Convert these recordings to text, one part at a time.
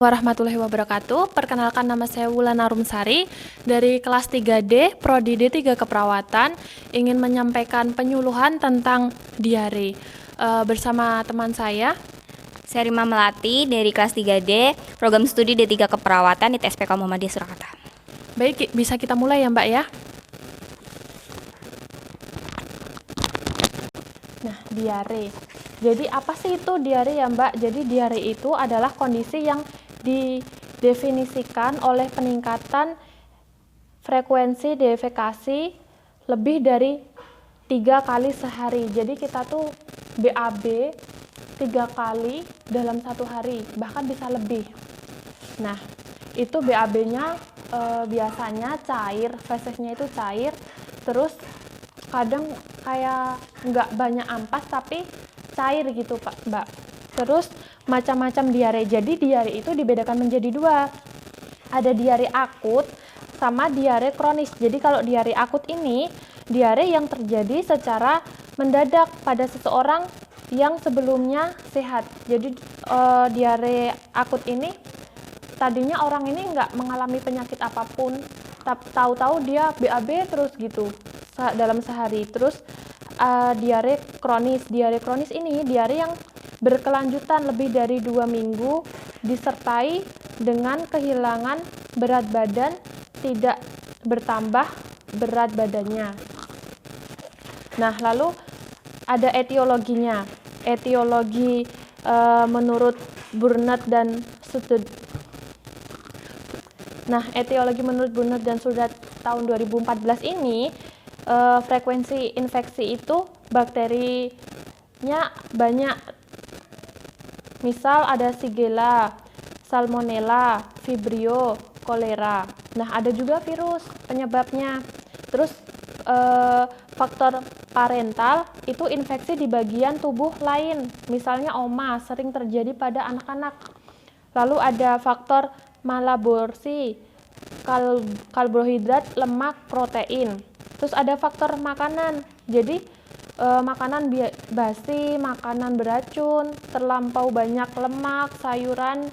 Warahmatullahi wabarakatuh. Perkenalkan, nama saya Wulana Rumsari dari kelas 3D Prodi D3 Keperawatan, ingin menyampaikan penyuluhan tentang diare bersama teman saya. Saya Rima Melati dari kelas 3D Program Studi D3 Keperawatan di TSPK Muhammadiyah Surakarta. Baik, bisa kita mulai ya Mbak ya. Nah, diare. Jadi apa sih itu diare ya Mbak? Jadi diare itu adalah kondisi yang didefinisikan oleh peningkatan frekuensi defekasi lebih dari 3 kali sehari. Jadi kita tuh BAB 3 kali dalam 1 hari, bahkan bisa lebih. Nah, itu BAB-nya biasanya cair, fesesnya itu cair, terus kadang kayak nggak banyak ampas tapi cair gitu Pak Mbak. Terus macam-macam diare. Jadi diare itu dibedakan menjadi 2. Ada diare akut sama diare kronis. Jadi kalau diare akut ini diare yang terjadi secara mendadak pada seseorang yang sebelumnya sehat. Jadi diare akut ini tadinya orang ini nggak mengalami penyakit apapun, tahu-tahu dia BAB terus gitu dalam sehari. Terus diare kronis. Diare kronis ini diare yang berkelanjutan lebih dari 2 minggu disertai dengan kehilangan berat badan, tidak bertambah berat badannya. Nah, lalu ada etiologinya. Etiologi menurut Burnett dan Sudet. Nah, etiologi menurut Burnett dan Sudet tahun 2014 ini frekuensi infeksi itu bakterinya banyak. Misal ada Shigella, Salmonella, Vibrio, kolera. Nah, ada juga virus penyebabnya. Terus faktor parental itu infeksi di bagian tubuh lain, misalnya oma, sering terjadi pada anak-anak. Lalu ada faktor malaborsi, karbohidrat, lemak, protein. Terus ada faktor makanan. Jadi makanan basi, makanan beracun, terlampau banyak lemak, sayuran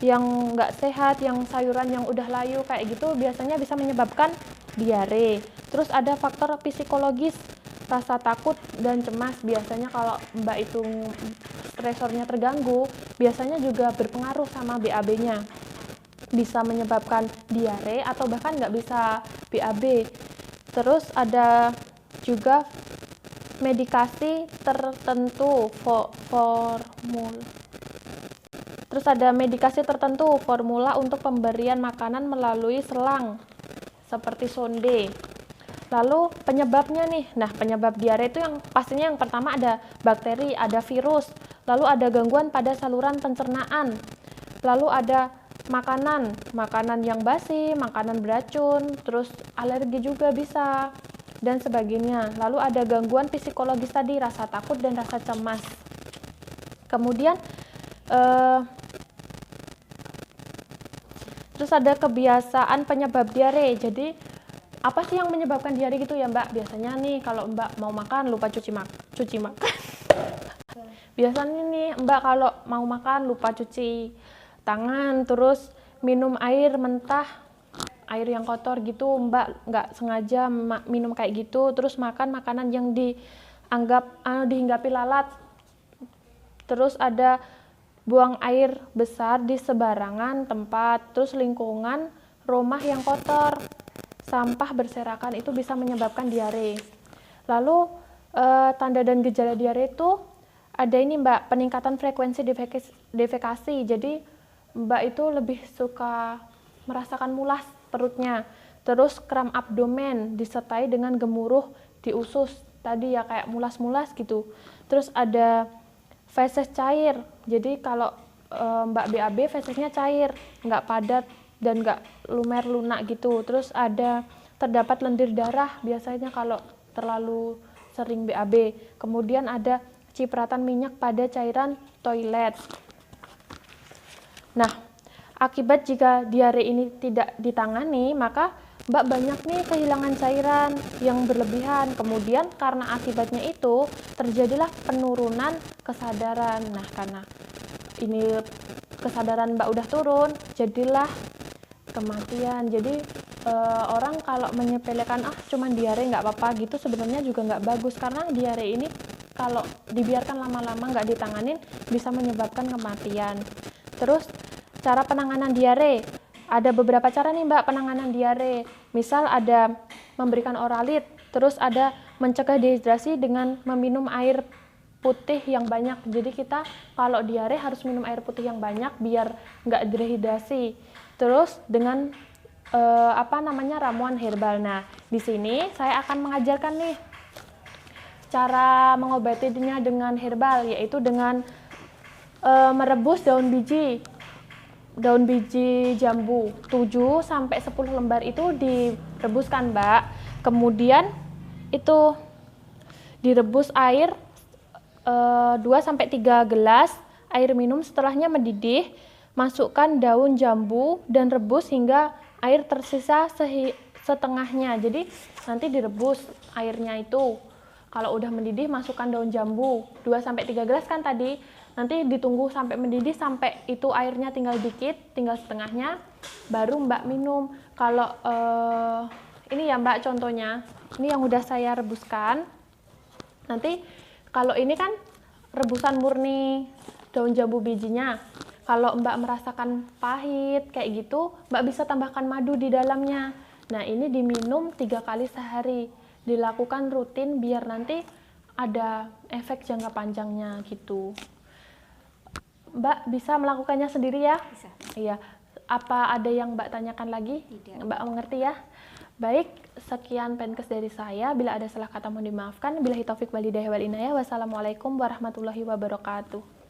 yang nggak sehat, yang sayuran yang udah layu kayak gitu biasanya bisa menyebabkan diare. Terus ada faktor psikologis, rasa takut dan cemas. Biasanya kalau Mbak itu stresornya terganggu, biasanya juga berpengaruh sama BAB-nya. Bisa menyebabkan diare atau bahkan nggak bisa BAB. Terus ada juga medikasi tertentu Terus ada medikasi tertentu formula untuk pemberian makanan melalui selang seperti sonde. Lalu penyebabnya nih. Nah, penyebab diare itu yang pastinya yang pertama ada bakteri, ada virus, lalu ada gangguan pada saluran pencernaan. Lalu ada makanan yang basi, makanan beracun, terus alergi juga bisa dan sebagainya. Lalu ada gangguan psikologis tadi, rasa takut dan rasa cemas. Kemudian terus ada kebiasaan penyebab diare. Jadi apa sih yang menyebabkan diare gitu ya Mbak? Biasanya nih kalau Mbak mau makan lupa cuci makan. Biasanya nih Mbak kalau mau makan lupa cuci tangan, terus minum air mentah, air yang kotor gitu, Mbak nggak sengaja minum kayak gitu, terus makan makanan yang dihinggapi lalat. Terus ada buang air besar di sebarangan tempat, terus lingkungan rumah yang kotor, sampah berserakan, itu bisa menyebabkan diare. Lalu tanda dan gejala diare itu ada ini Mbak, peningkatan frekuensi defekasi. Jadi Mbak itu lebih suka merasakan mulas perutnya, terus kram abdomen disertai dengan gemuruh di usus tadi ya, kayak mulas-mulas gitu. Terus ada feses cair. Jadi kalau Mbak BAB fesesnya cair, nggak padat dan nggak lumer lunak gitu. Terus ada terdapat lendir darah biasanya kalau terlalu sering BAB. Kemudian ada cipratan minyak pada cairan toilet. Nah, akibat jika diare ini tidak ditangani, maka Mbak banyak nih kehilangan cairan yang berlebihan. Kemudian karena akibatnya itu terjadilah penurunan kesadaran. Nah, karena ini kesadaran Mbak udah turun, jadilah kematian. Jadi orang kalau menyepelekan cuman diare nggak apa-apa gitu, sebenarnya juga nggak bagus, karena diare ini kalau dibiarkan lama-lama nggak ditanganin bisa menyebabkan kematian. Terus cara penanganan diare, ada beberapa cara nih Mbak penanganan diare. Misal ada memberikan oralit, terus ada mencegah dehidrasi dengan meminum air putih yang banyak. Jadi kita kalau diare harus minum air putih yang banyak biar nggak dehidrasi. Terus dengan ramuan herbal. Nah, di sini saya akan mengajarkan nih cara mengobatinya dengan herbal, yaitu dengan merebus daun biji jambu 7 sampai 10 lembar itu direbuskan, Mbak. Kemudian itu direbus air 2 sampai 3 gelas air minum, setelahnya mendidih, masukkan daun jambu dan rebus hingga air tersisa setengahnya. Jadi nanti direbus airnya itu. Kalau udah mendidih masukkan daun jambu 2 sampai 3 gelas kan tadi. Nanti ditunggu sampai mendidih sampai itu airnya tinggal dikit, tinggal setengahnya, baru Mbak minum. Kalau ini ya Mbak contohnya. Ini yang udah saya rebuskan. Nanti kalau ini kan rebusan murni daun jambu bijinya. Kalau Mbak merasakan pahit kayak gitu, Mbak bisa tambahkan madu di dalamnya. Nah, ini diminum 3 kali sehari. Dilakukan rutin biar nanti ada efek jangka panjangnya gitu. Mbak bisa melakukannya sendiri ya? Bisa. Iya. Apa ada yang Mbak tanyakan lagi? Tidak. Mbak mengerti ya? Baik, sekian Penkes dari saya. Bila ada salah kata mohon dimaafkan. Billahi taufik wal hidayah wal inayah. Wassalamualaikum warahmatullahi wabarakatuh.